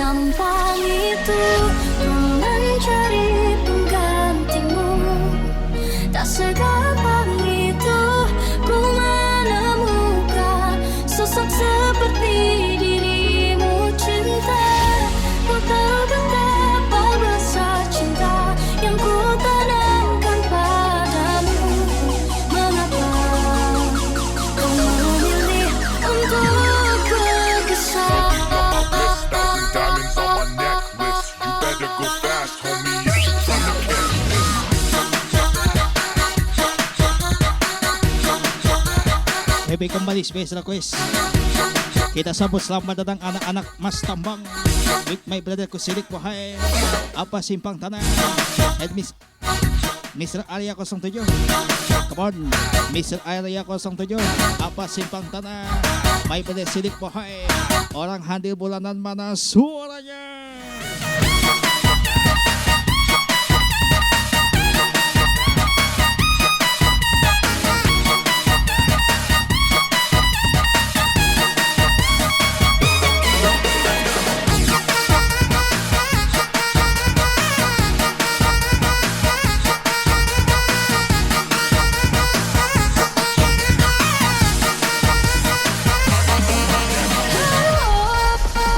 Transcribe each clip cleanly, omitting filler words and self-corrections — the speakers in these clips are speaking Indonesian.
segampang itu mencari penggantimu. Tak segampang itu ku menemukan sosok seperti dirimu. Cinta, kau tahu betapa besar cinta yang ku tanamkan padamu. Mengapa kau memilih untuk berpisah? Diamonds on my necklace. You better go fast, homie. If you tryna catch this. Baby kembali special request. Kita sambut selamat datang anak-anak Mas Tambang with my brother Kusilik Wahai. Apa simpang tanah? And Mr. Area 07. Come on, Mr. Area 07. Apa simpang tanah? My brother Silik Wahai. Orang hadir bulanan mana suaranya?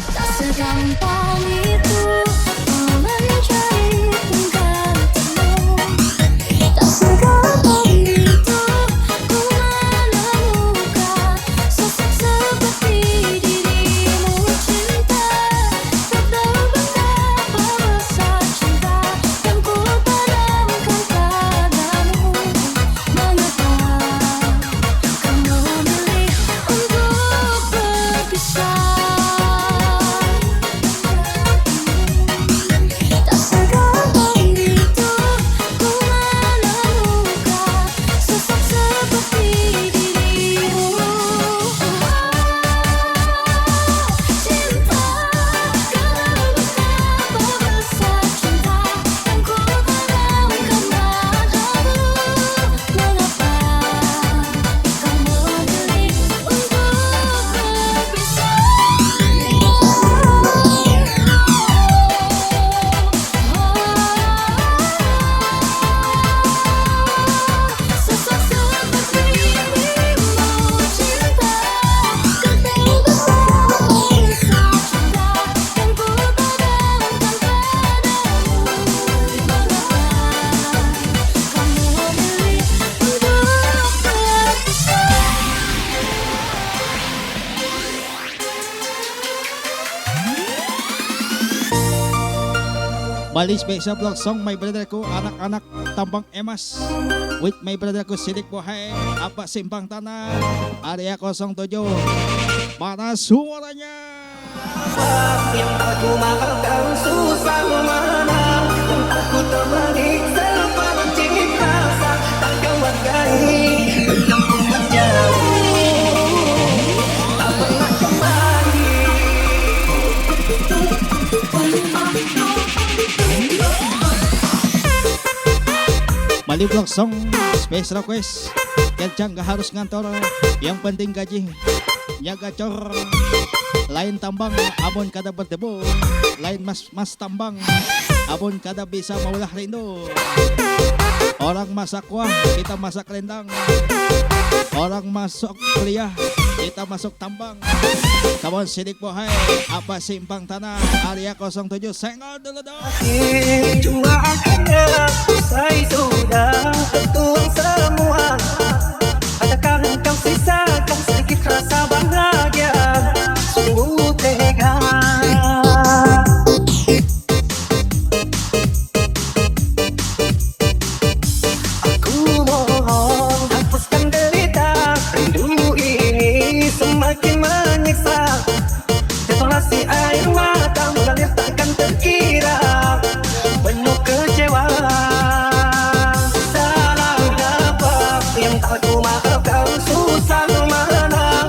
Tak segampang itu mencari penggantimu. Tak segampang itu ku menemukan sosok seperti dirimu. Cinta, kau tahu betapa besar cinta yang ku tanamkan padamu. Mengapa kau memilih untuk berpisah? Tak segampang itu ku menemukan sosok seperti dirimu. Cinta, kau betapa besar cinta yang ku tanamkan padamu. Mengapa kau memilih untuk berpisah? Sosok seperti dirimu. Cinta, kau tahu betapa besar cinta yang ku tanamkan padamu. Mengapa kau memilih untuk berpisah? Bali special vlog song my brotherku anak-anak Tambang Emas with my brotherku Sidik Wahai. Apa simpang tanah? Area 07. Mana suaranya? Yang aku maafkan susah mana, yang aku temani sepanjang rasa tak kau hargai, yang ku menjauh tak pernah kembali. Bali vlog song special request. Kencang gak harus ngantor, yang penting gaji nya gacor. Lain tambang, abon kada berdebu. Lain mas tambang, abon kada bisa maulah rindu. Orang masak kuah, kita masak rendang. Orang masuk kuliah, kita masuk tambang. Kawan Sidik Wahai, apa simpang tanah? Area 07, senggol dulu dong. Cuma akhirnya usai sudah tentu semua. Adakah engkau sisakan sedikit rasa bahagia? Sungguh tega. Aku mohon hapuskan derita, rindu ini semakin menyiksa. Detonasi air mata mengalir takkan terkira, penuh kecewa. Salah apa yang tak ku maafkan susah mana,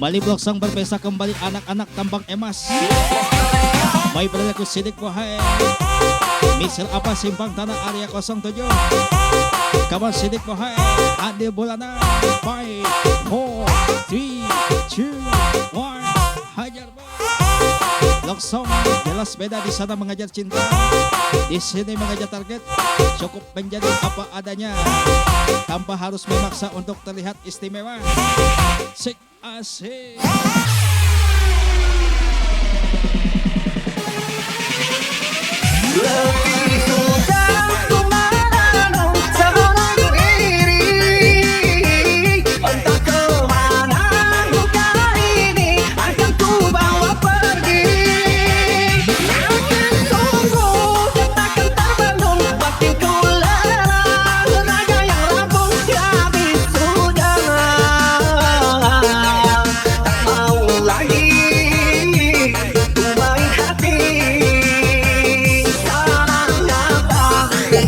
Bali Bloksong berpesta kembali anak-anak tambang emas. May berada ku Sidik Bohay. Misal apa simpang tanah area 07. Kawan Sidik Bohay. Adil Bulana. 5, 4, 3, 2, 1. Hajar boy. Bloksong jelas beda di sana mengajar cinta. Di sini mengajar target. Cukup menjadi apa adanya. Tanpa harus memaksa untuk terlihat istimewa. Sik asik. Lebih sudah ku menanam seorang diri. Entah kemana luka ini akan ku bawa pergi. Makin tunggu dan takkan terbangun, makin ku lelah raga yang rapuh habis sudah. Tak mau lagi ku main hati.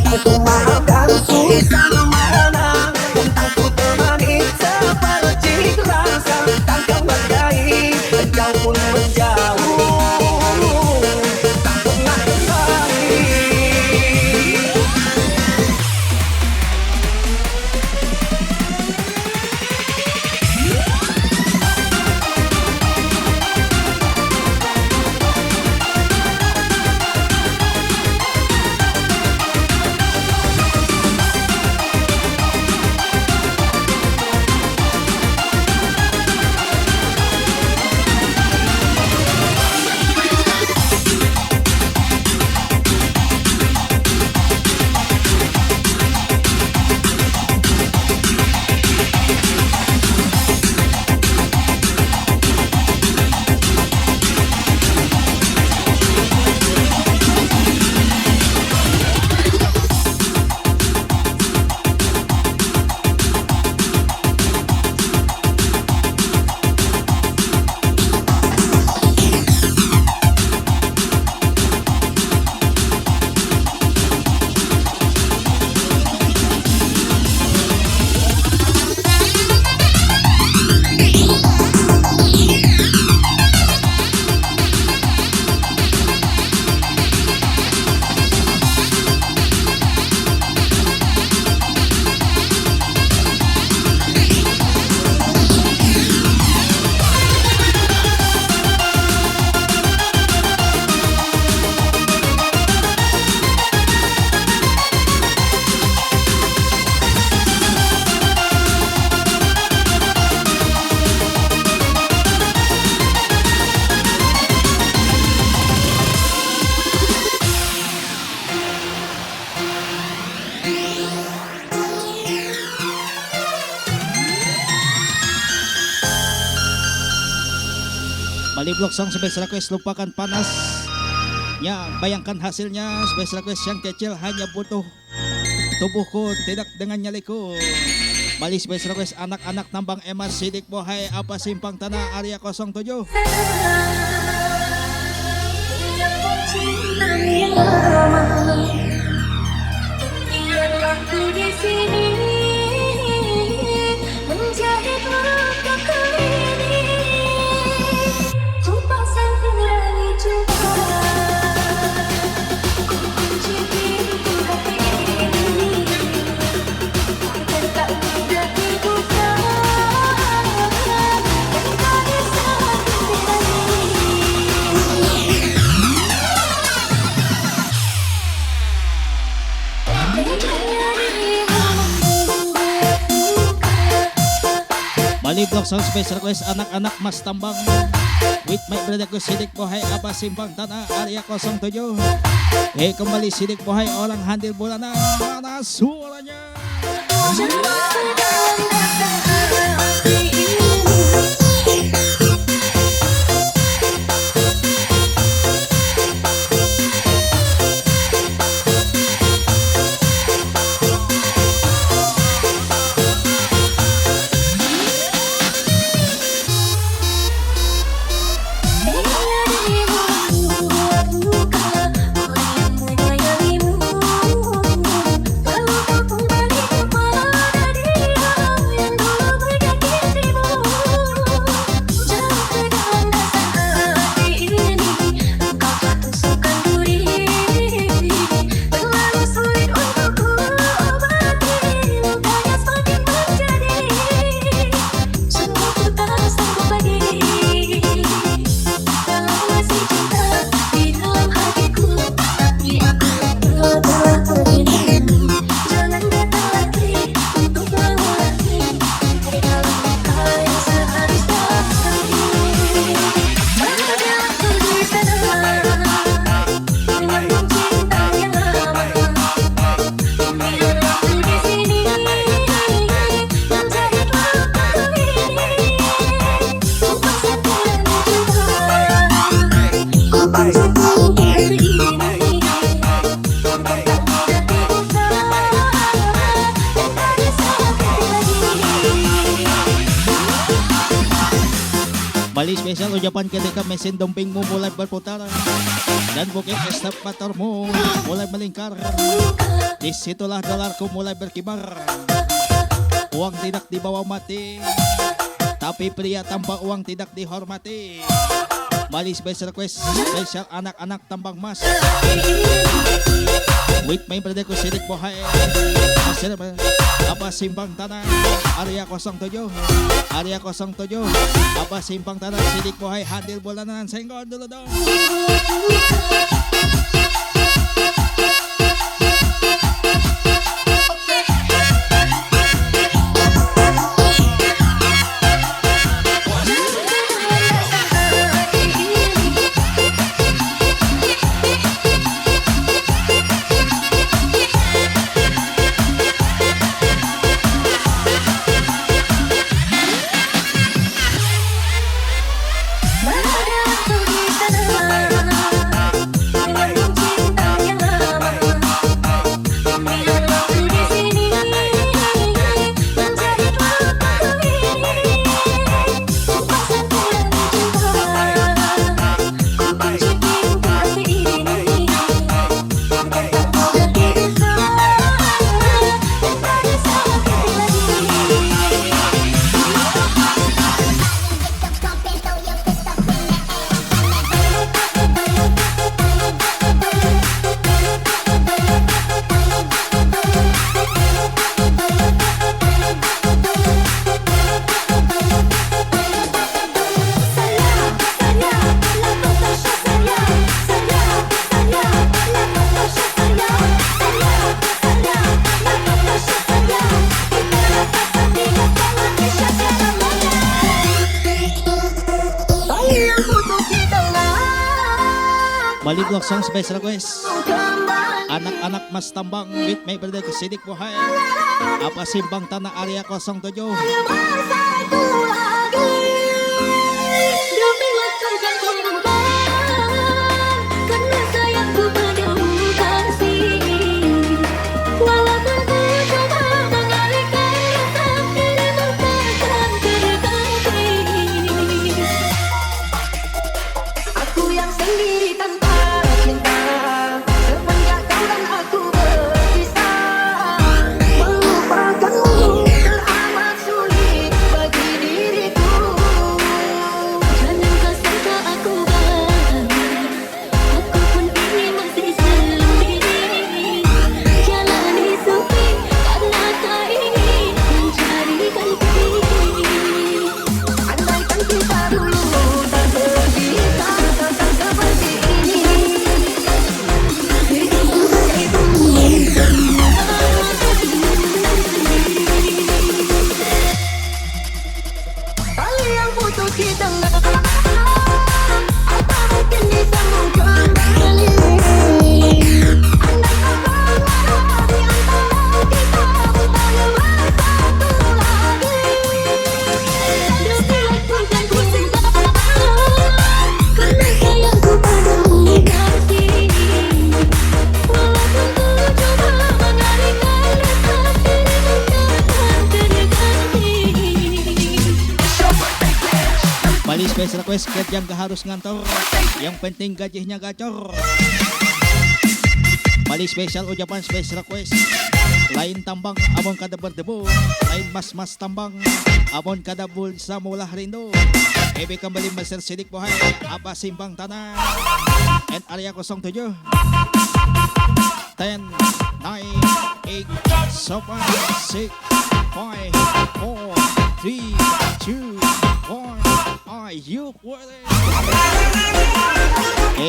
Aku maafkan susah mana tentang ku temani seperti rasa takkan berdaya kau pun menjauh tak pernah kembali. Bali Bloksong special request lupakan panas. Ya, bayangkan hasilnya special request yang kecil hanya butuh tubuhku tidak dengan nyaliku. Bali special request anak-anak tambang emas Sidik Bohay apa simpang tanah area 07. Biarlah ku di sini menjahit lukaku ini. Ku pasang penerangi cinta. Ku kunci pintu hati ini agar tak mudah dibuka. Dan tak bisa kembali. Bali Bloksong special request anak-anak Mas Tambang with my brother ku Sidik Bohay apa simpang tanah area 07. Kembali Sidik Bohay orang handil bulana mana suaranya. Lalu kau kembali kepada dirimu. Bali special ucapan ketika mesin dumping mo mulai berputar dan bukit eskavator mo mulai melingkar. Disitulah dolarku mulai berkibar. Uang tidak dibawa mati, tapi pria tanpa uang tidak dihormati. Bali special request, special anak-anak tambang mas. With my brother ko sidik bohay. Apa simpang tanah area 07 area 07 apa simpang tanah sidik bohay hadir bulanan senggol dulu dong. Bali Vlog Song special request anak-anak mas tambang with my brother sidik bohay. Apa simpang tanah area 07. Bersatu lagi demi waktu dan korban, karena sayangku padamu kasih. Walaupun ku coba mengalihkan rasa, dirimu takkan terganti. Aku yang sendiri tanpa cinta, semenjak kau dan aku berpisah. Melupakanmu teramat sulit bagi diriku. Jangan kau sangka aku bahagia, aku pun ini masih sendiri. Jalani sepi karena tak ingin mencari ganti. Andaikan kita dulu tak berbisa, takkan seperti ini. Hidupku bagimu tali yang putus di tengah, apa mungkin disambung kembali? Andai kata di antara kita bukannya bersatu lagi, demi waktu dan ku cinta, karena sayangku padamu kasih. Walaupun ku coba mengalihkan rasa, dirimu takkan terganti. Bali special request kerjaan gak harus ngantor, yang penting gajinya gacor. Bali special ucapan special request lain tambang abon kada berdebu, lain mas-mas tambang abon kada bulsa mulah rindu. Ebe kembali Master Sidik bohay. Apa simpang tanah and area 07 10 9 8 7 6 5 4 3 2 1. Are you ready?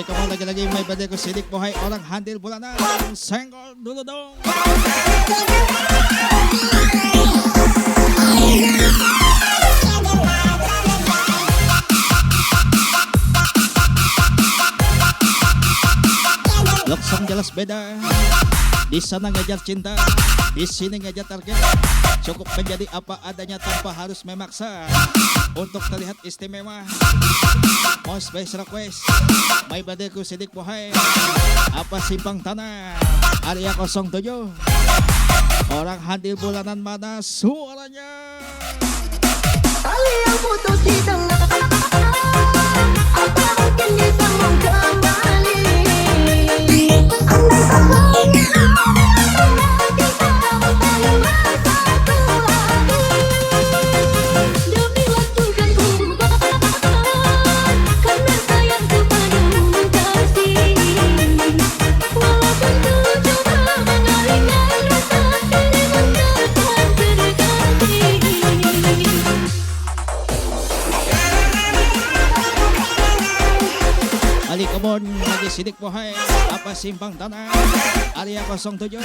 Kamu lagi-lagi may badai ko sidik bohay orang handil bulanan senggol dulu dong. Loksong jelas beda. Di sana ngejar cinta, di sini ngejar target. Cukup menjadi apa adanya tanpa harus memaksa untuk terlihat istimewa. Mau special request, may badeku sidik bohay. Apa simpang tanah, area 07. Orang hadir bulanan mana suaranya? Tali yang putus di tengah, Janji kamu kembali. Andai kata kita bersatu hati. Demi waktu kan ku lupakan, karena sayangku padamu kasih. Walaupun ku coba mengalihkan rasa, dirimu tetap berdekati. Ali Kebon lagi sidik bohai apa simpang tanah area 07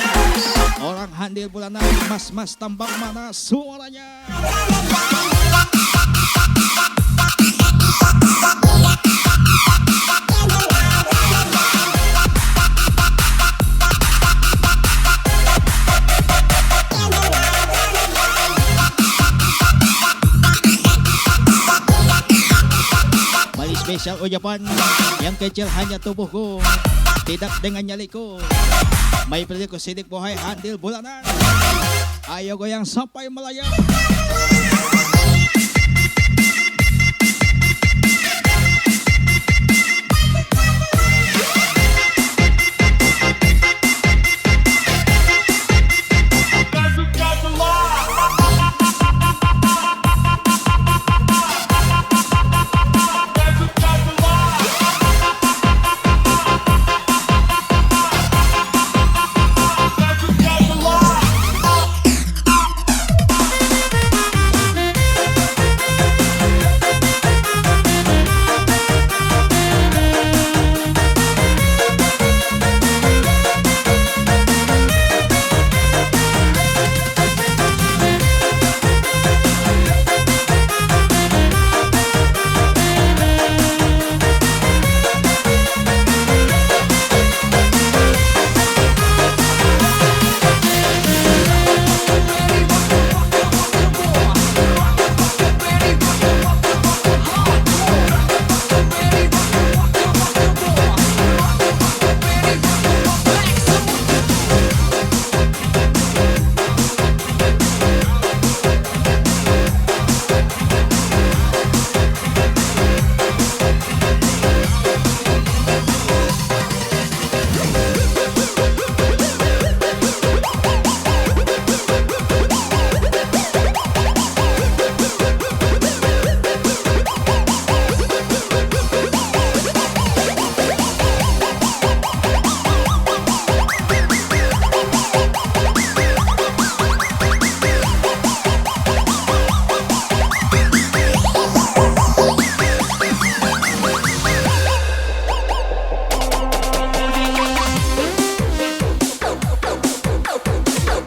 orang handil bulanan mas-mas tambang mana suaranya. Bali spesial ucapan yang kecil hanya tubuhku, tidak dengan nyaliku. May pilih ko sidik bohai handil bulanan. Ayo goyang sampai melayang.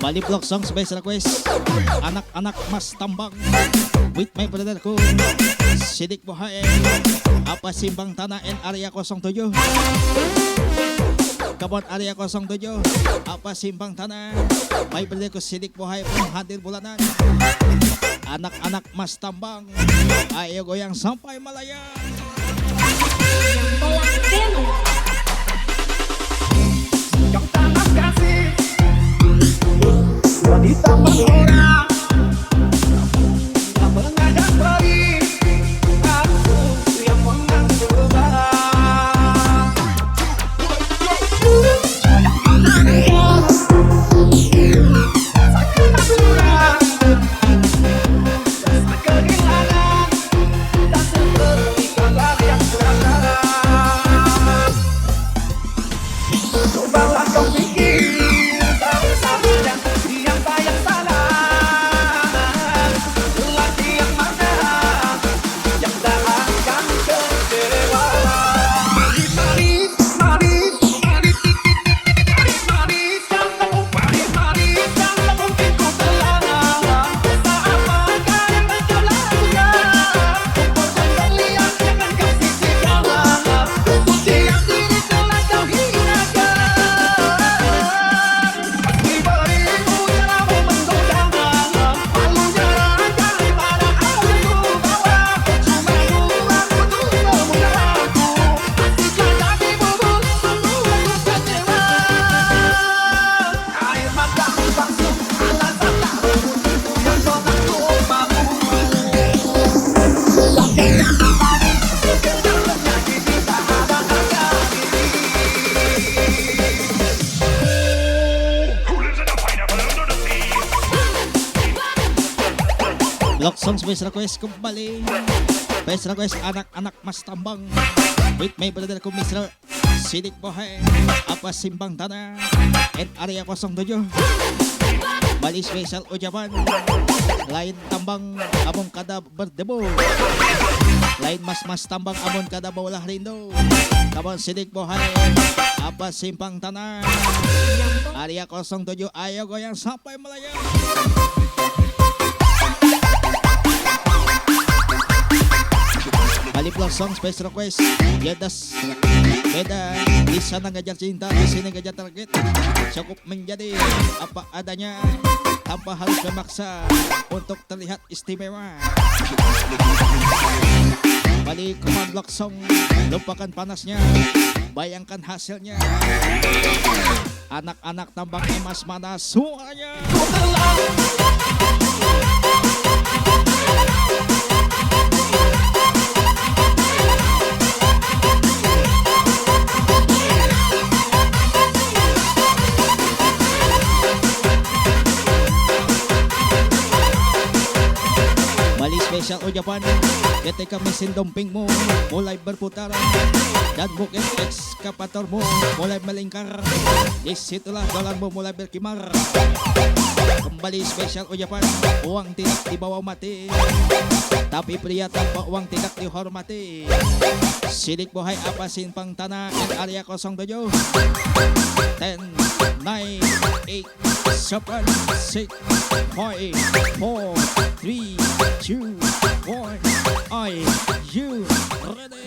Bali Vlog Song special request anak-anak Mas Tambang with my brother ko sidik bohai apa simpang tanah N area 07 Kabon area 07 apa simpang tanah my brother ko sidik bohai pun hadir bulanan anak-anak Mas Tambang ayo goyang sampai melayang. Yang tanah kasih ditambah orang yang mengajak pergi, aku yang mencoba. Sakit aturan, rasa kehilangan, tak seperti kabar yang datang. Cobalah kau pikir, tak usah bilang siapa yang salah. Loksong Space Request kembali. Space Request anak-anak Mas Tambang. With my brother ko Mr. Sidik Bohe. Apa Simpang Tanah. And Area 07. Bali special ucapan. Lain Tambang among kada berdebo. Lain mas Tambang amon kada bawlah rindo. Kabon Sidik Bohe. Apa Simpang Tanah. Area 07 ayo goyang sampai melayang. Bali vlog song Space Request. Yadas beda di sana ngajar cinta, di sini ngajar target. Cukup menjadi apa adanya tanpa harus memaksa untuk terlihat istimewa. Bali command vlog song, lupakan panasnya, bayangkan hasilnya. Anak-anak Tambang Emas mana suaranya? Bali special ucapan ketika mesin dompingmu mulai berputar dan bukan ekskavatormu mulai melingkar, disitulah dolarmu mulai berkimar. Kembali special ucapan, uang tidak dibawa mati, tapi pria tanpa uang tidak dihormati. Sidik Bohai apa Simpang Tanah and Area 07. 10, 9, 8, 7, 6, 5, 4, 3, 2, 1. Are you ready?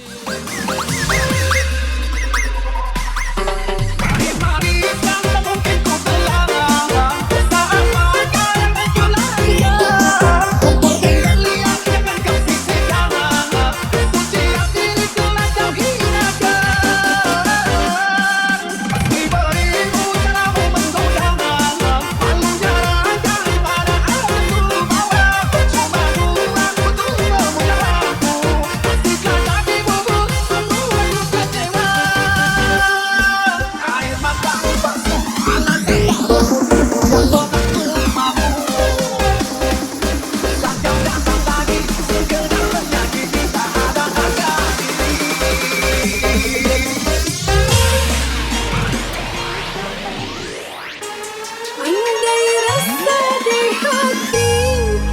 Andai rasa di hati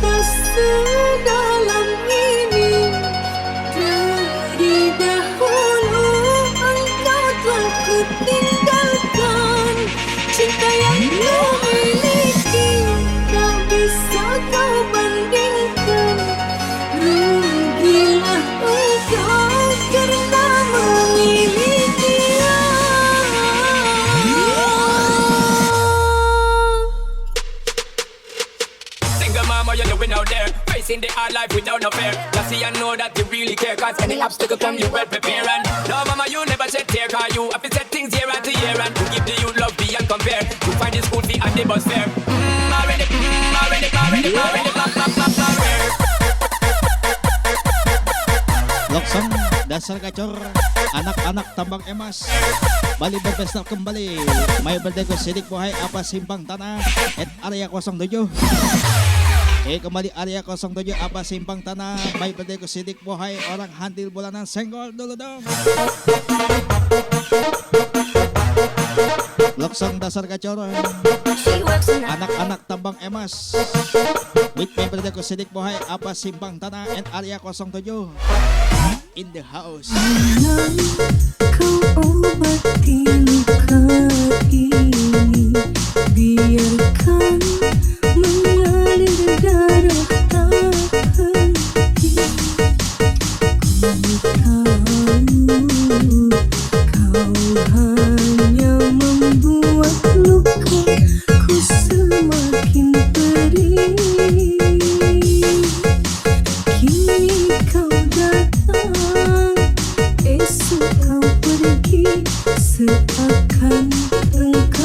tak sedalam ini, dari dahulu engkau telah kutinggalkan. Cinta yang kau miliki tak bisa kau bandingkan. Rugilah engkau karena memiliki dia. Single mama, you're doing out there, facing the hard life without no fear. Just see and know that you really care, cause any obstacle come, you well prepare. And no mama, you never shed tear, cause you have to set things year after year. And to give the youth love beyond compare, to find the school fee and the bus fare. Already, Loksong dasar gacor, anak-anak Tambang Emas. Bali berpesta kembali. May birthday ko Sidik Bohai apa Simpang Tanah at Area 07. Kembali Area 07 apa Simpang Tanah. May birthday ko Sidik Bohai orang handil bulanan senggol dulu dong. Loksong dasar gacor, anak-anak Tambang Emas. With my birthday ko Sidik Bohai apa Simpang Tanah and Area 07 in the house. Kau obati luka ini, biarkan mengalir darah tak henti. Ku tahu kau hanya membuat lukaku semakin perih. Kini kau datang, esok kau pergi, seakan engkau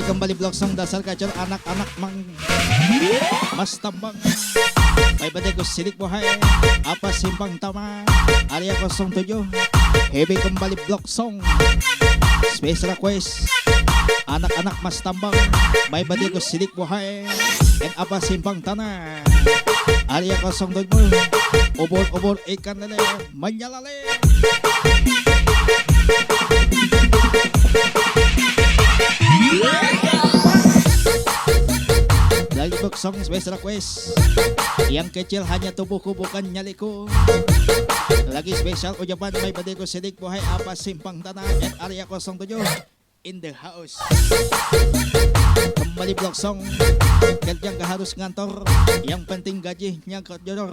Heavy kembali blok song dasar kacor anak-anak mang Mas Tambang. May badai ko silik buhay apa simpang tama area 07. Heavy kembali blok song special request anak-anak Mas Tambang. May badai ko silik buhay and apa simpang tanah area 07. Obor-obor ikan lele menyalale. Lagi box song special request yang kecil hanya tubuhku bukan nyaliku. Lagi spesial ucapan may badiko sidik buhay apa simpang tanah at area 07 in the house. Kembali blok song kerja gak harus ngantor, yang penting gajinya kejodor.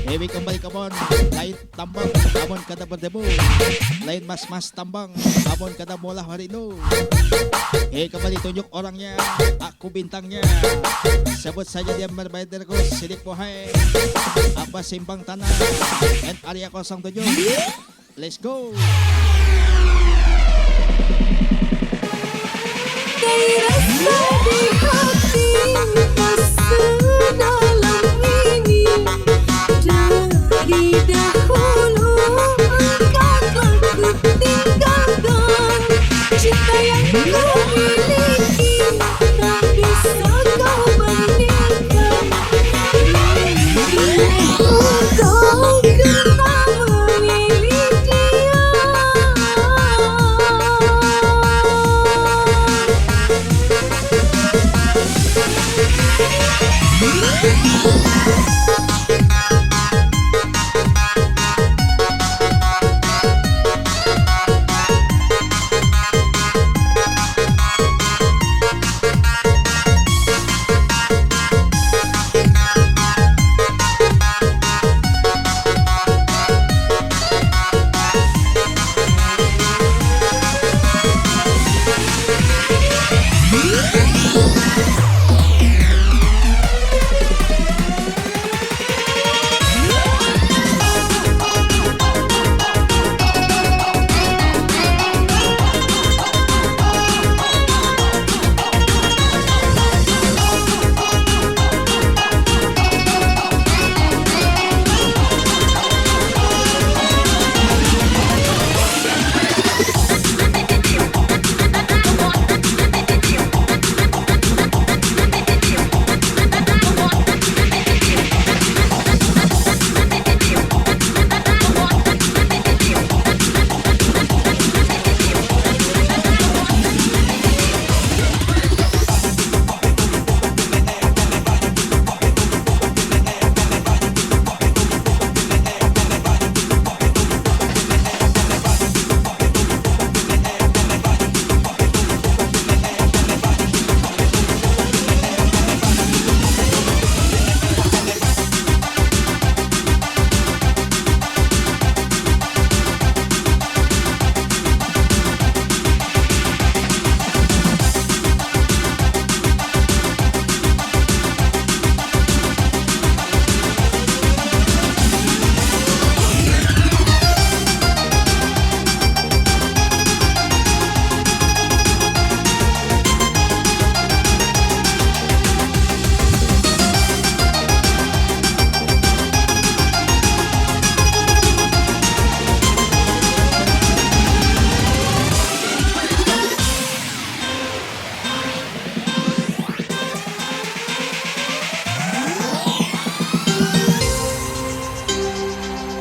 Heavy kembali kabon, lain tambang, abon kada berdebu, lain mas-mas tambang, abon kada bola harino. Hei kembali tunjuk orangnya, aku bintangnya. Sebut saja dia berbayarku sidik buhay apa simpang tanah and area 07. Let's go. Rasa di hati sedalam ini dari dahulu engkau telah kutinggalkan. Cinta yang kau miliki tak bisa kau bandingkan. Kau kena memilih dia.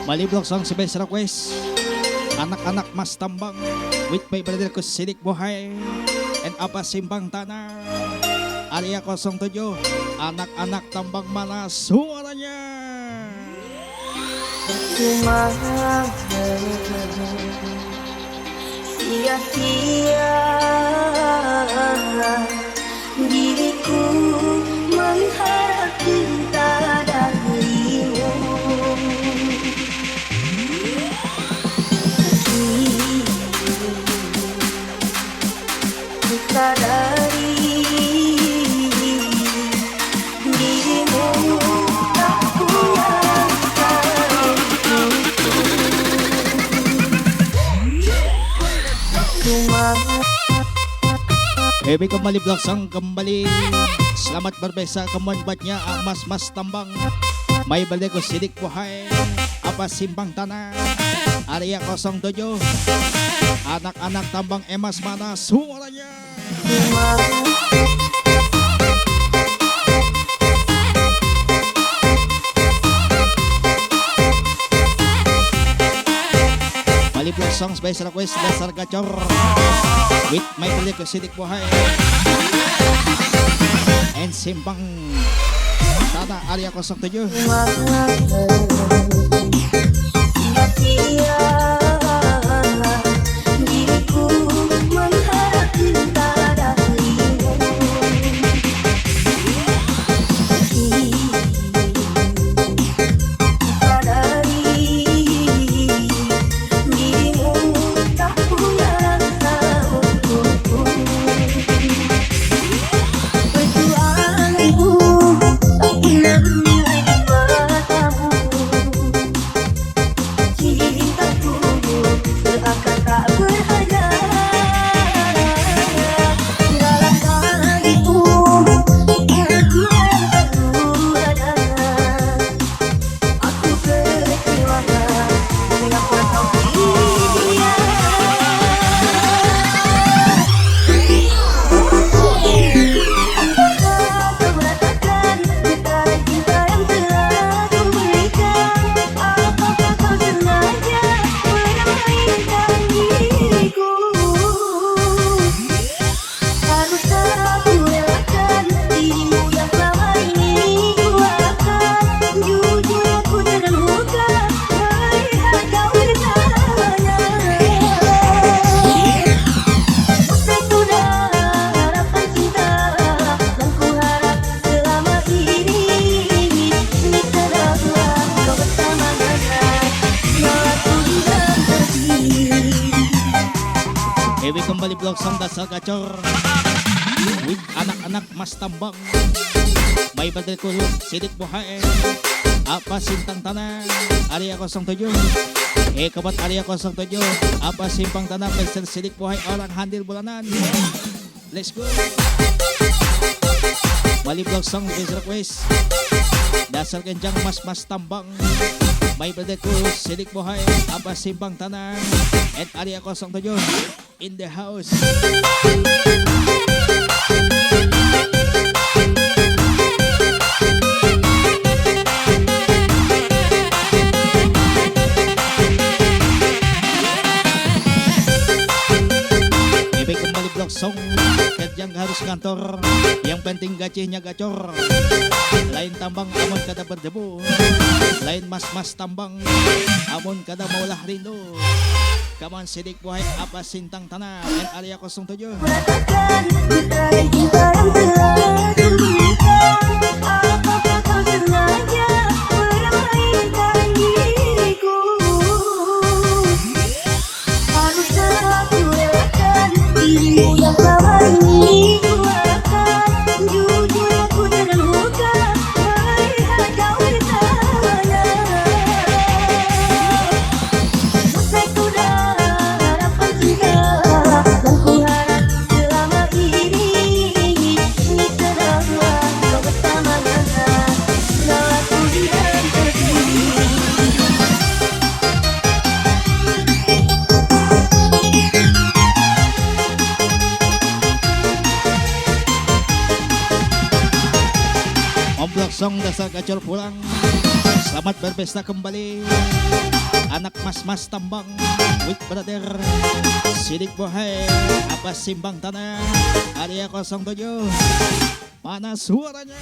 Bali blok song special request anak-anak Mas Tambang with my brother ko sidik buhay and apa simpang tanah area 07. Anak-anak Tambang mana suaranya? Sia-sia diriku mengharap cinta darimu. Sadari dirimu tak punya cuma Baby kembali Bloksong kembali. Selamat berbesa kemuan buatnya mas tambang. May balik ko sidik buhay. Apa simpang tanah. Area 07. Anak-anak tambang emas mana suaranya. Balik Bloksong special request dasar gacor. With my balik ko sidik buhay. And simpang tanah area 07. Diriku mengharap cinta darimu. Sadari dirimu tak punya rasa untukku. Perjuanganku tak pernah bernilai di matamu. Cintaku seakan tak berharga. Dalam hatiku aku selalu ada. Aku kecewa mengapa kau pilih dia. Apakah kau merasakan getaran cinta yang telah kau berikan? Apakah kau sengaja memainkan diriku? Haruskah aku relakan dirimu yang selama ini kuharapkan? Jujur aku terluka melihat kau bersamanya. Usai sudah harapan cinta yang kuharap selama ini. Niscaya kau bersamanya. Aku tidak sedih. Baby kembali Bloksong dasar gacor. With anak-anak mas tambang. May badal kulong sidik buhay. Apa sintang tanah area 07. Kabat area 07. Apa simpang tanah Mr. sidik buhay orang handil bulanan. Let's go. Bali Bloksong special request dasar kenjang mas tambang. May badal kulong sidik buhay. Apa simpang tanah at area 07 in the house. Baby kembali Bloksong kerjang harus kantor. Yang penting gajinya gacor. Lain tambang amon kada berdebu. Lain mas tambang amon kada maulah rindu. Kaman sidik buhay apa sintang tanah and area 07. Merasakan getaran cinta yang telah kau berikan. Apakah kau sengaja memainkan diriku? Haruskah aku relakan dirimu yang selama ini kuharapkan? Jujur aku terluka melihat kau bersamanya. Usai sudah harapan cinta yang kuharap selama ini. Niscaya kau bersamanya. Aku tidak sedih. Om Bloksong dasar gacor pulang. Selamat berpesta kembali. Anak mas tambang with brother sidik buhay apa simpang tanah area 07. Mana suaranya?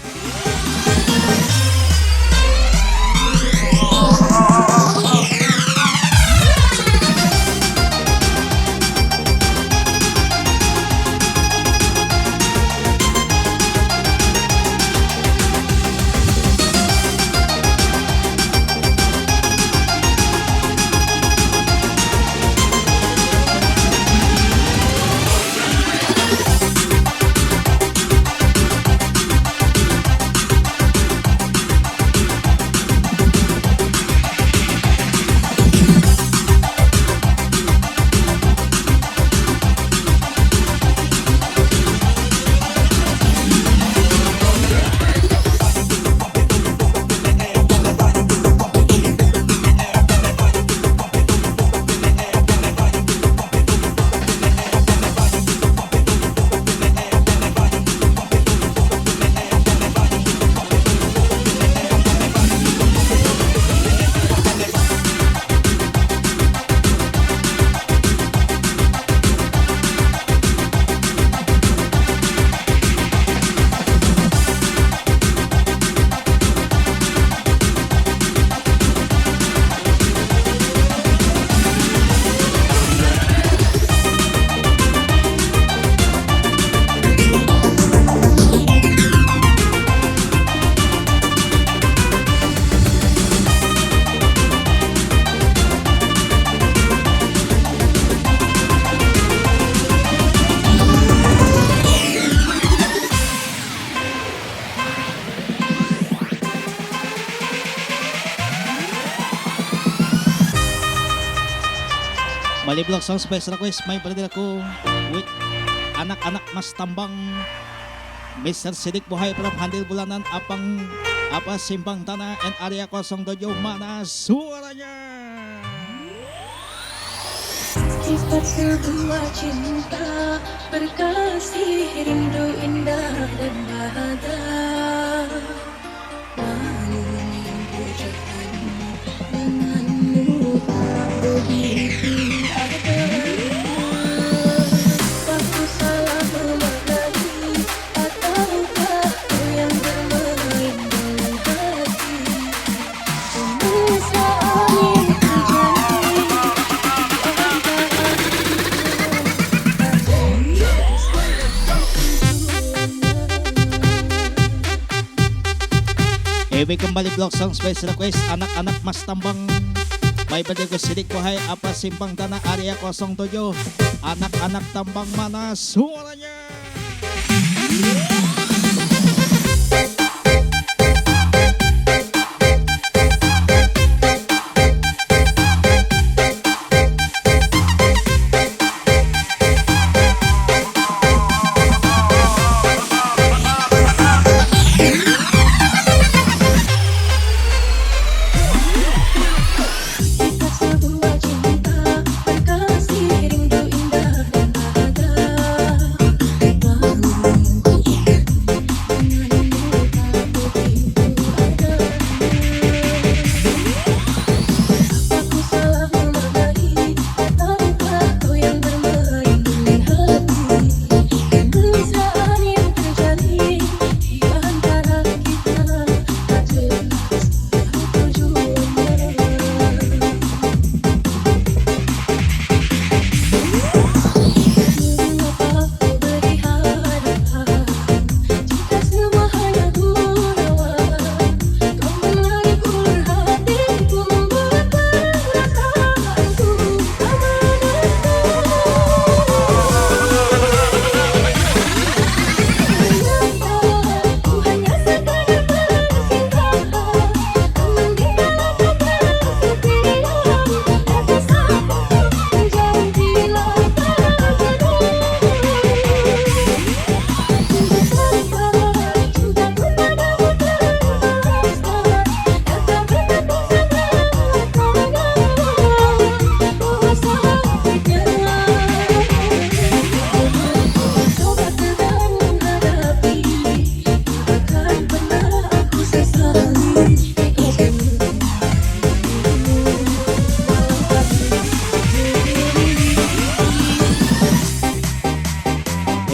Bali Vlog Song Special Request may pala ko with anak-anak Mas Tambang Mr. Sidik Buhay from Handil Bulanan Apang Apa Simpang Tanah and Area 07 mana suaranya. Sifat sebuah cinta berkasih rindu indah dan bahagia. Lalu minggu jadimu denganmu begitu ada. Aku salah memaknai ataukah kau yang bermain dengan hati. Kemesraan yang Ewe kembali Vlog Song Special Request anak-anak Mas Tambang may Badego Sidik Buhay Apa Simpang Tanah Area 07 anak-anak Tambang mana suaranya. sifat sebuah cinta berkasih rindu indah dan bahagia.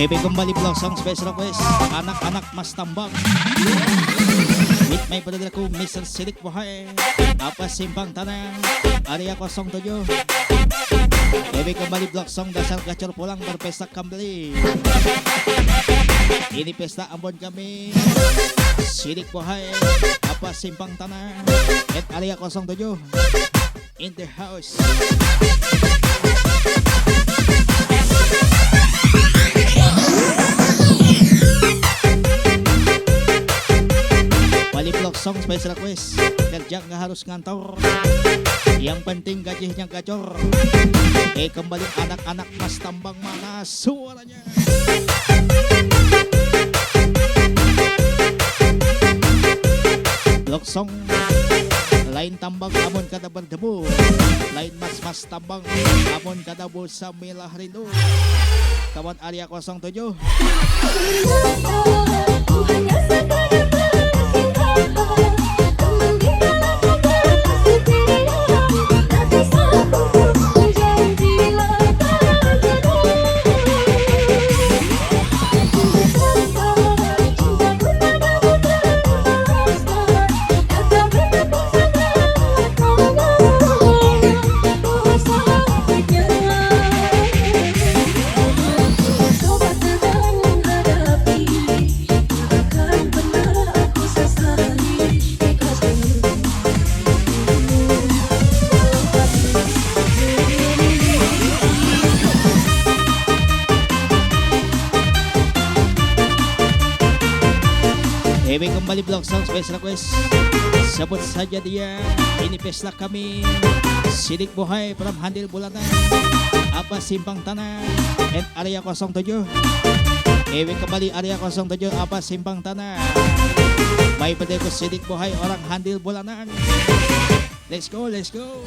Ebe kembali Vlog Song Special Request anak-anak Mas Tambang with may padadala ko Mr. Sidik Buhay Apa Simpang Tanah Area 07. Ebe kembali Vlog Song dasar gacor pulang berpesta kembali. Ini pesta Ambon kami Sidik Buhay Apa Simpang Tanah at Area 07 in the house. Bali Vlog Song Special Request kerja nggak harus ngantor, yang penting gajinya gacor. Kembali anak-anak Mas Tambang mana suaranya. Vlog Song lain tambang amon kada berdebu, lain mas tambang amon kada bosa milah rindu. Kawan Area 07. Kembali Vlog Song Special Request. Sebut saja dia Ini pesta kami Sidik Buhay from Handil Bulanan, Apa Simpang Tanah and Area 07. Ewe kembali Area 07 Apa Simpang Tanah. May pedeko Sidik Buhay orang Handil Bulanan. Let's go, let's go.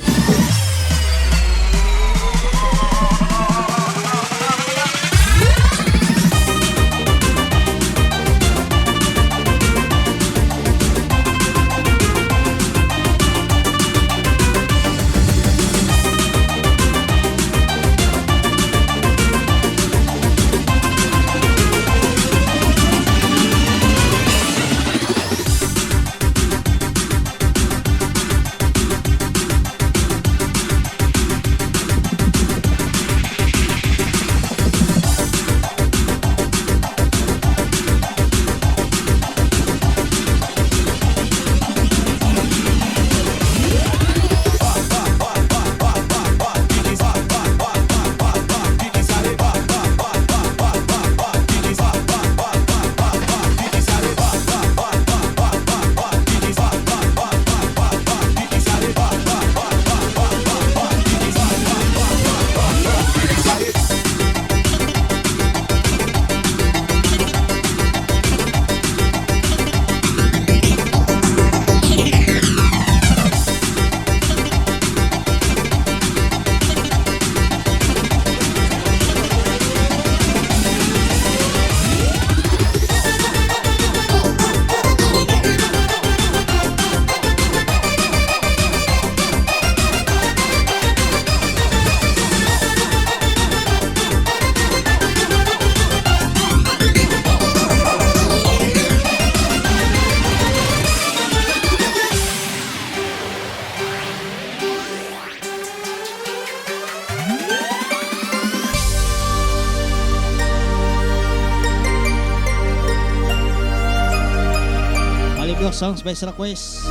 Song special request.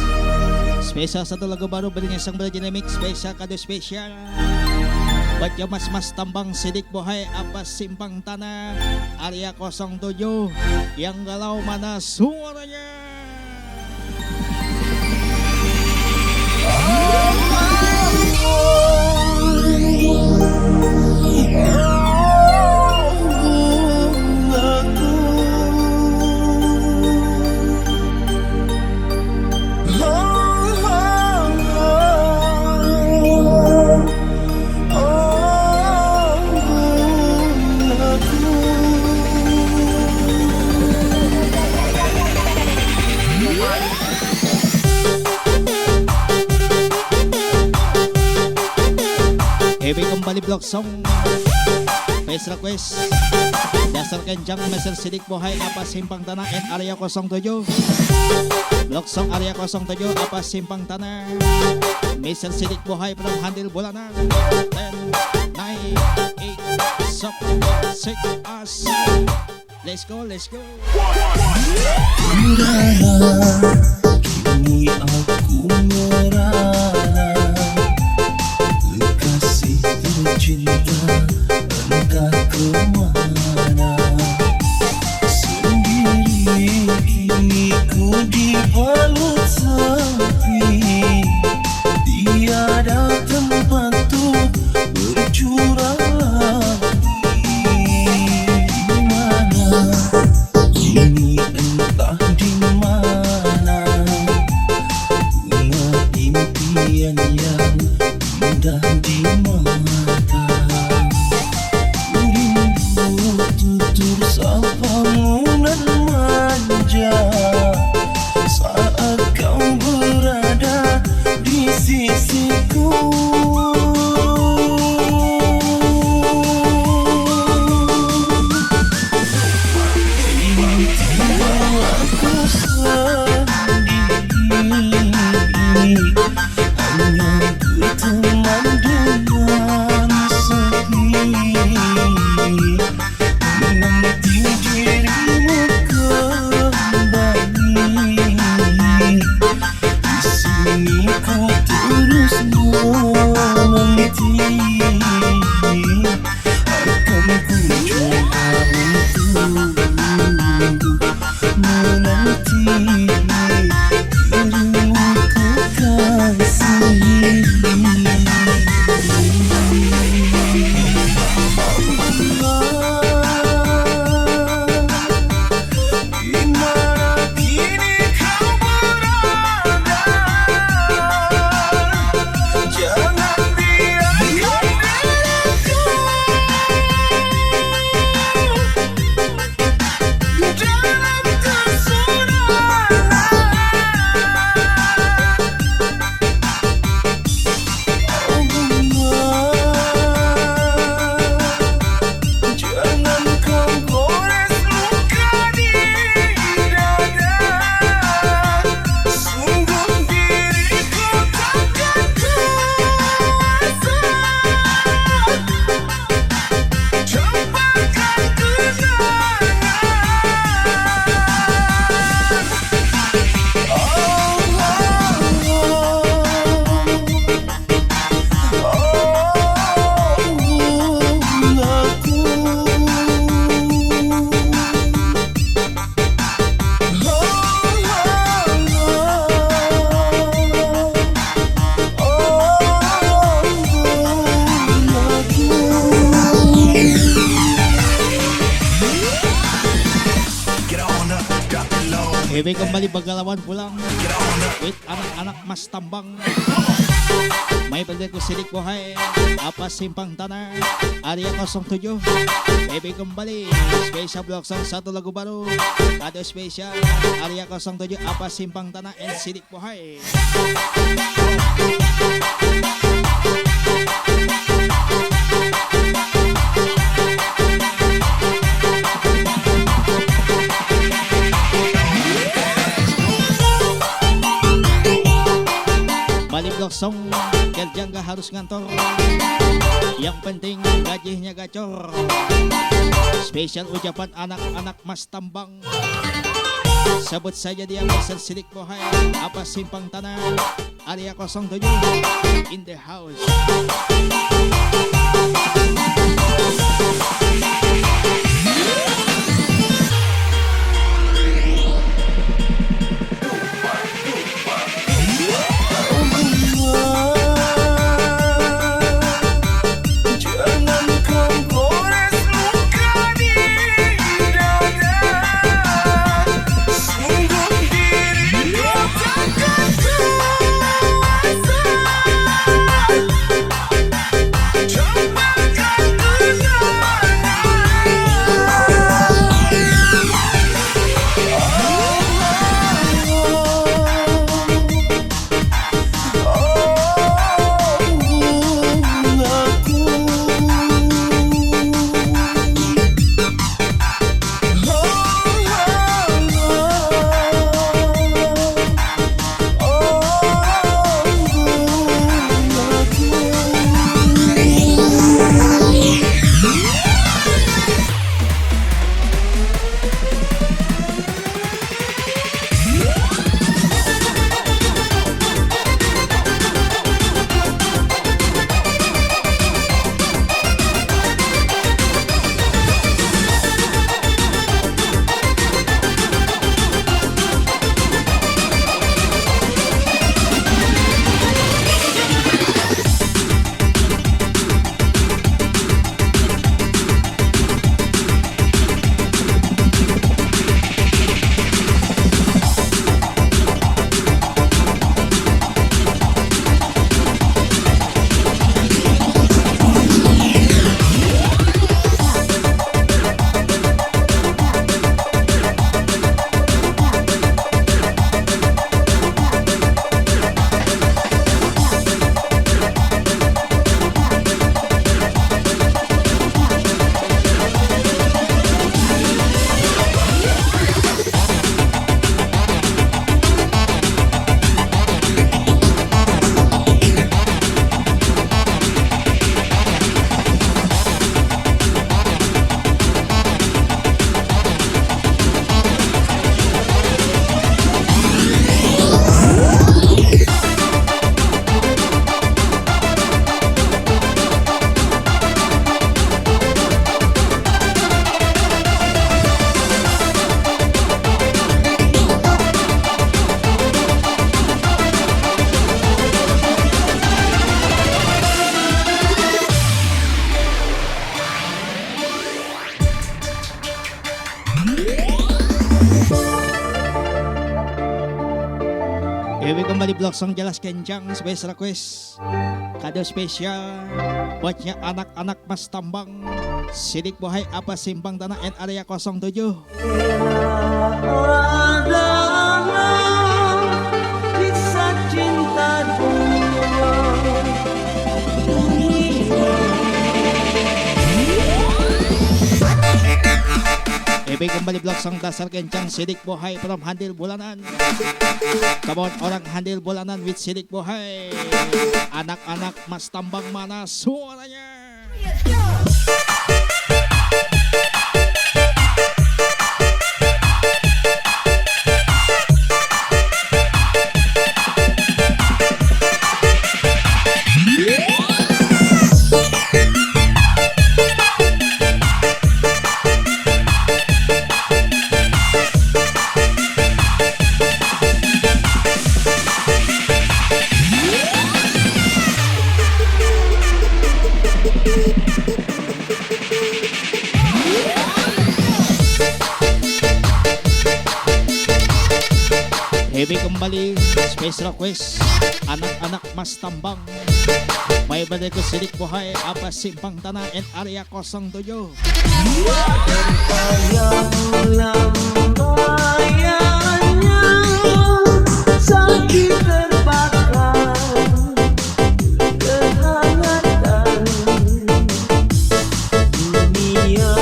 Spesial satu lagu baru berinya sang Dynamic spesial kado spesial. Buat yang mas-mas tambang Sidik Buhay Apa Simpang Tanah Area 07 yang galau mana suaranya. Ebi kembali blog song Face request Dasar Kenjang Mesir Sidik Buhay Apa Simpang Tanah and Area 07. Blog song Area 07 Apa Simpang Tanah Mesir Sidik Buhay from Handil Bulanan. 10, 9, 8, 7, 6 us. Let's go, let's go. Kini aku merana Kekasih tercinta entah kemana. Sendiri kini ku dibalut sepi, tiada tempat untuk bercurah lagi. Di mana kini entah di mana bunga impian yang indah di mata. Rindu tutur sapamu nan manja saat kau berada di sisiku. Menanti dirimu kekasih. Bebe kembali Bagalawan pulang with anak-anak Mas Tambang. May ko Sidik Buhay, apa Simpang Tanah, Area 07. Bebe kembali, special block song satu lagu baru. Kado spesial Area 07, apa Simpang Tanah and Sidik Buhay. Balik blok song, kerja nggak harus ngantor. Yang penting gajinya gacor. Spesial ucapan anak-anak Mas Tambang. Sebut saja dia Master Sidik Buhay, apa Simpang Tanah, Area 07 in the house. Jangan kau gores luka di dada. Sungguh diriku takkan kuasa. Cobakan Ewe kembali blok song jelas kencang special request. Kado spesial buatnya anak-anak Mas Tambang, Sidik Buhay, apa Simpang Tanah and Area 07. adalah kisah cinta Ewe kembali blok song dasar kencang Sidik Buhay from Handil Bulanan. Come on orang Handil Bulanan with Sidik Buhay. Anak-anak Mas Tambang mana suaranya? Baby kembali special request anak-anak Mas Tambang. May badai ko silik buhay apa simpang tanah and area 07. Sakit terbakar kehangatan dunia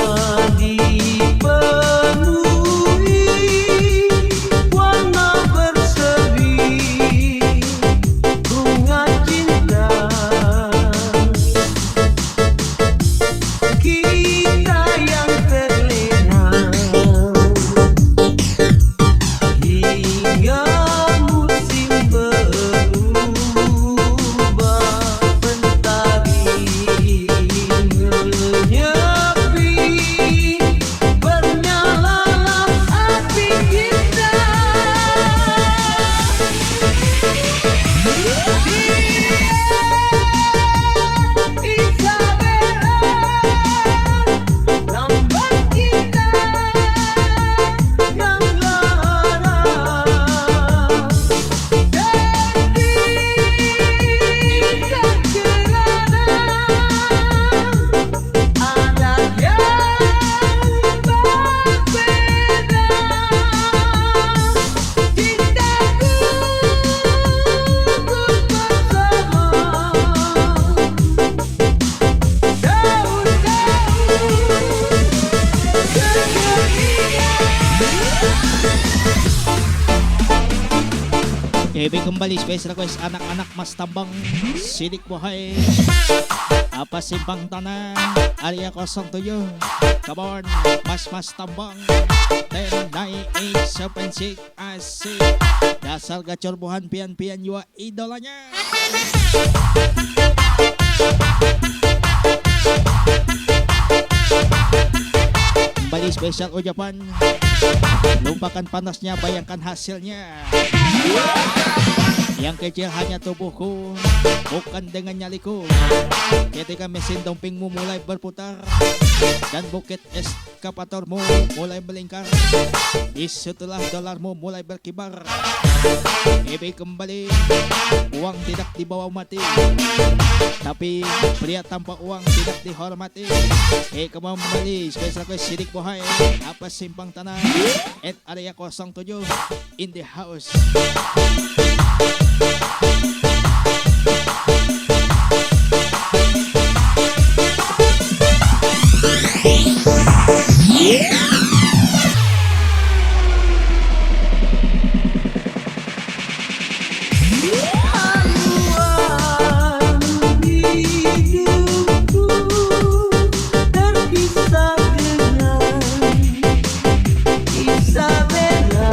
dipenuhi warna berseri bunga cinta kita yang terlena hingga musim berubah mentari menyepi bernyalalah api kita Isabella lambat kita yang lara dan kerana ada yang berbeda cintaku Baby kembali special request anak-anak Mas Tambang silik buhay apa simpang tanah area 07. Come on Mas Tambang 10, 9, 8, 7, 6 asik dasar gacor buhan pian-pian jua idolanya. Kembali spesial ucapan lupakan panasnya bayangkan hasilnya. Yang kecil hanya tubuhku, bukan dengan nyaliku. Ketika mesin dompingmu mulai berputar dan bukit eskapatormu mulai melingkar, disitulah dolarmu mulai berkibar. Baby kembali, uang tidak dibawa mati, tapi pria tanpa uang tidak dihormati. Kembali spesial request sidik bohai apa simpang tanah at area 07 in the house. Haluan hidupku terpisah dengan Isabella.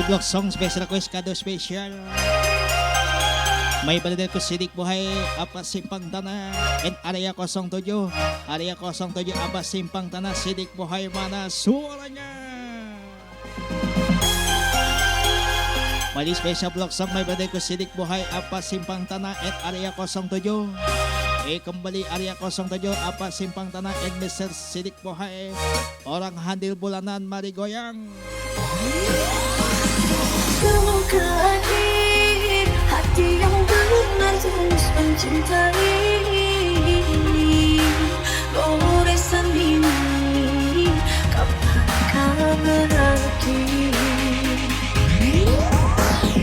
Mali Block Song special request kado special. May balidel ko sidik buhay apa simpang tanah and area 07 area 07 apa simpang tanah sidik buhay mana suaranya. Mali special block song may balidel ko sidik buhay apa simpang tanah and area 07. Kembali area 07 apa simpang tanah and Mr. Sidik buhay orang handil bulanan mari goyang. Kamu ke hati yang benar tulus mencintai goresan ini kapan berakhir.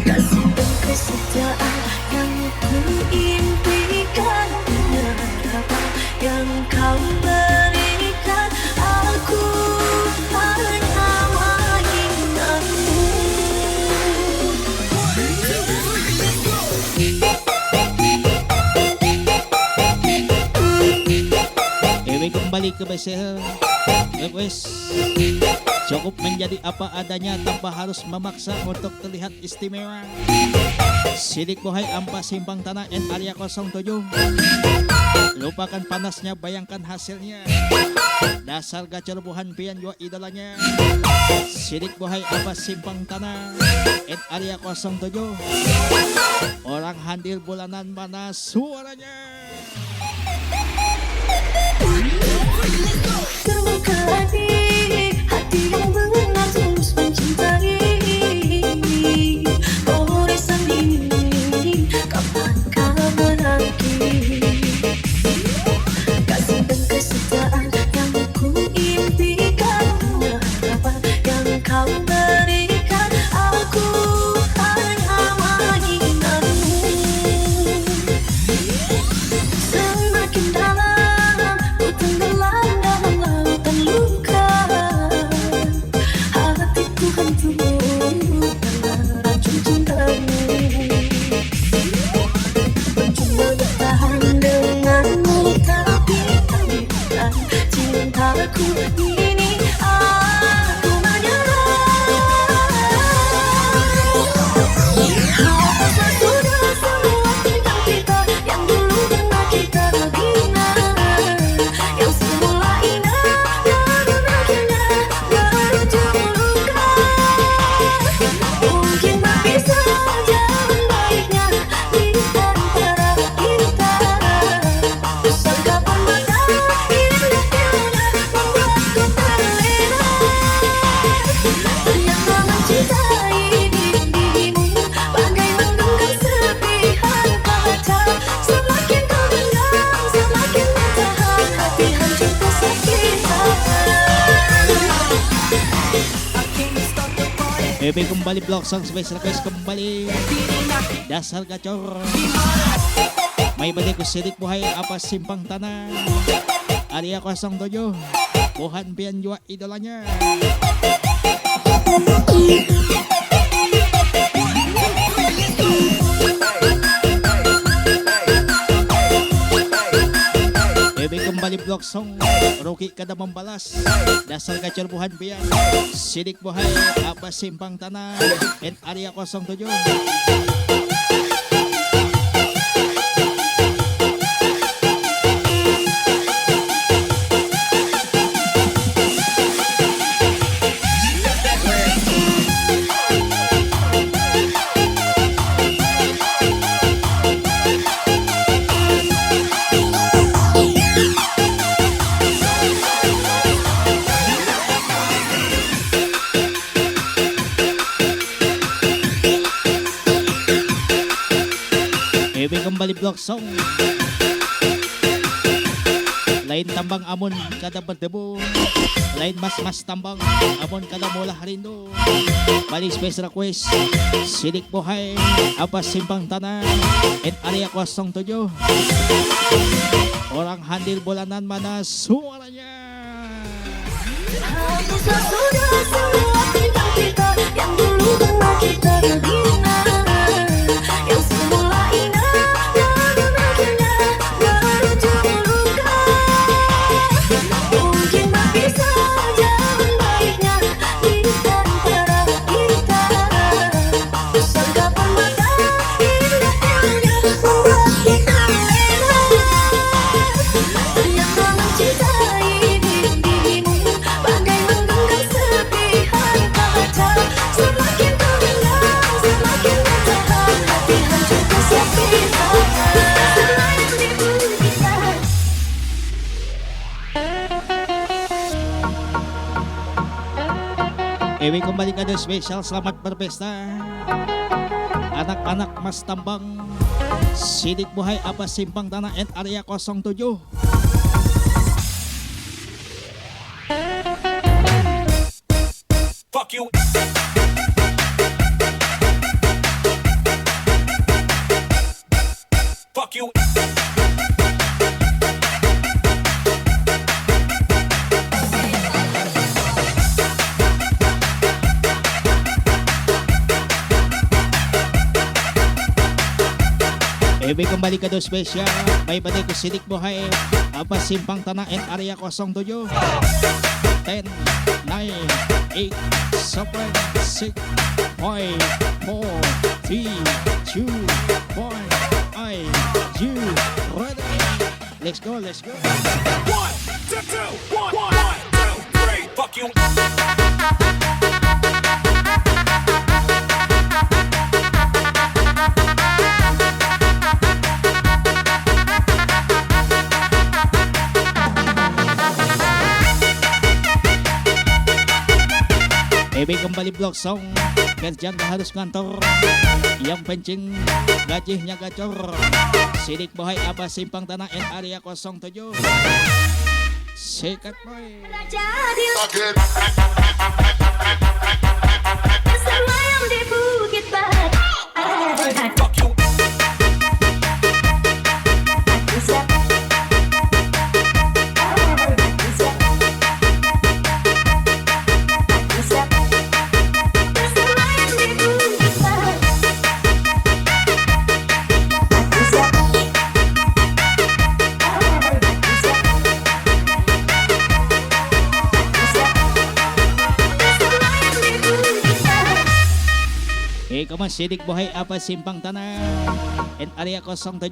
Kasih dan kesetiaan yang ku impikan, apa yang kau berikan, aku hanya mengingatmu. Kembali ke BCL request cukup menjadi apa adanya tanpa harus memaksa untuk terlihat istimewa. Sidik buhay ampa simpang tanah and area 07. Lupakan panasnya, bayangkan hasilnya. Dasar gacor buhan pian jua idolanya. Sidik buhay ampa simpang tanah and area 07. Orang handil bulanan mana suaranya. Terbuka hati yang benar tulus mencintai goresan ini kapan kau berakhir. Kasih dan kesetiaan yang ku impikan, apa yang kau berikan, aku hanya mengingatmu. Semakin dalam ku tenggelam dalam lautan luka, hatiku hancur karena racun cintamu. Percuma bertahan denganmu, tapi takdirkan cintaku ini aku menyerah. Hapuslah sudah semua tentang kita yang dulu pernah kita bina, yang semula indah dan akhirnya berujung luka. Mungkin tak bisa jalan baiknya di antara kita. Sangkapan mata indahnya membuatku terlena. Ternyata mencintai dirimu bagai menggenggam serpihan kaca. Semakin kau genggam, semakin bertahan, hati hancur kesakitan. Bebe kembali blog song special request kembali. Dasar gacor. May balik ko sidik buhay apa simpang tanah. Area 07. Buhan pian jua idolanya. Bebe kembali blog song. Rocky kada membalas. Dasar gacor buhan pian. Sidik buhay apa simpang tanah. And area 07. Bebe kembali blog song. Lain tambang amon kada berdebu, lain mas tambang amon kada mula harindo. Balik special request sidik buhay apa simpang tanah and area 07. Orang handil bulanan mana suaranya. Hapuslah sudah semua tentang kita yang dulu pernah kita bina, yang semula indah dan akhirnya berujung luka. Mungkin tak bisa jalan baiknya di antara kita. Ewi kembali ke The Special, selamat berpesta. Anak-anak Mas Tambang, Sidik Buhay apa Simpang Tanah and Area 07. Fuck you. Fuck you. Ewi kembali ke The Special, may badai ke Sidik Buhay apa Simpang Tanah and Area 07. 10, 9, 8, 7, 6, 5, 4, 3, 2, 1. Are you ready? Let's go, let's go. 1, 2, 1, 2, 3. Fuck you. Ebi kembali blok song, kerja nggak harus kantor, yang penting gajinya gacor. Sidik Buhay apa Simpang Tanah and Area 07. Sikat boy. Jadi bersama yang di Bukit Batu. Fuck you. Aku siap. Aku siap. Aku siap. Bersama yang di Bukit Batu. Aku siap. Aku siap. Kamu Sidik Buhay apa Simpang Tanah and Area 07.